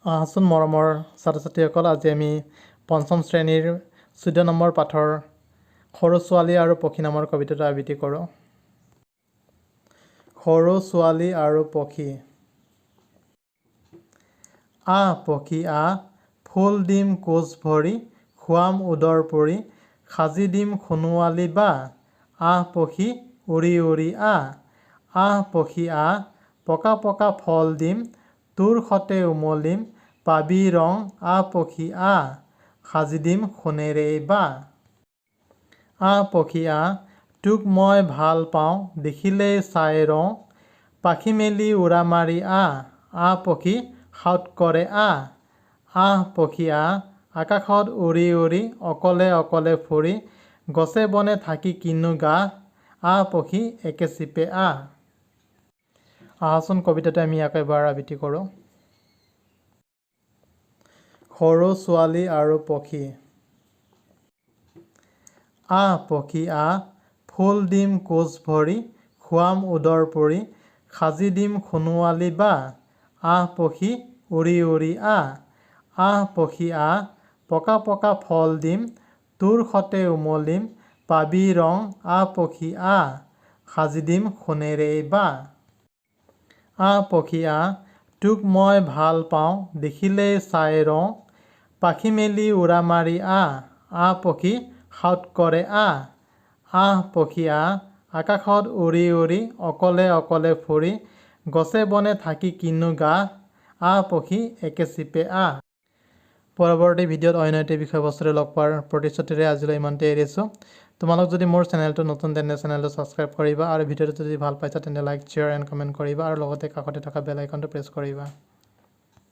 আহচোন মৰমৰ ছাত্ৰ ছাত্ৰীসকল, আজি আমি পঞ্চম শ্ৰেণীৰ 14 নম্বৰ পাঠৰ সৰু ছোৱালী আৰু পক্ষী নামৰ কবিতাটো আবৃত্তি কৰোঁ। সৰু ছোৱালী আৰু পক্ষী। আহ পক্ষী আহ, ফুল দিম কোচ ভৰি, খুৱাম উদৰ পৰি, সাজি দিম সোণোৱালী বা। আহ পক্ষী উৰি উৰি আহ, আহ পক্ষী আহ, পকা পকা ফল দিম, তোৰ সতে উমলিম, পাবি ৰং। আহ পক্ষী আহ, সাজি দিম সোণেৰে বা। আহ পক্ষী আহ, তোক মই ভাল পাওঁ, দেখিলেই চাই ৰওঁ, পাখি মেলি উৰা মাৰি আহ, আহ পক্ষী সাউত কৰে আহ। আহ পক্ষী আহ, আকাশত উৰি উৰি, অকলে অকলে ফুৰি, গছে বনে থাকি কিনো গাহ। আহ পক্ষী একে চিপে আহ। আহচোন কবিতাটো আমি আকৌ এবাৰ আবৃত্তি কৰোঁ। সৰু ছোৱালী আৰু পক্ষী। আহ পক্ষী আহ, ফুল দিম কোচ ভৰি, খুৱাম উদৰ পৰি, সাজি দিম সোণোৱালী বা। আহ পক্ষী উৰি উৰি আহ, আহ পক্ষী আহ, পকা পকা ফল দিম, তোৰ সতে উমলিম, পাবি ৰং। আহ পক্ষী আহ, সাজি দিম সোণেৰে বা। আহ পক্ষী আহ, তোক মই ভাল পাওঁ, দেখিলেই চাই ৰওঁ, পাখি মেলি উৰা মাৰি আহ, আহ পক্ষী সাউত কৰে আহ। আহ পক্ষী আহ, আকাশত উৰি উৰি, অকলে অকলে ফুৰি, গছে বনে থাকি কিনো গাহ। আহ পক্ষী একে চিপে আহ। পৰৱৰ্তী ভিডিঅ'ত অন্য এটি বিষয়বস্তুৰে লগ পোৱাৰ প্ৰতিশ্ৰুতিৰে আজিলৈ ইমানতে এৰিছোঁ। তোমালোক যদি মোৰ চেনেলটো নতুন তেন্তে চেনেলটো ছাবস্ক্ৰাইব কৰিবা আৰু ভিডিঅ'টো যদি ভাল পাইছা তেন্তে লাইক, শ্বেয়াৰ এণ্ড কমেণ্ট কৰিবা আৰু লগতে কাষতে থকা বেল আইকনটো প্ৰেছ কৰিবা।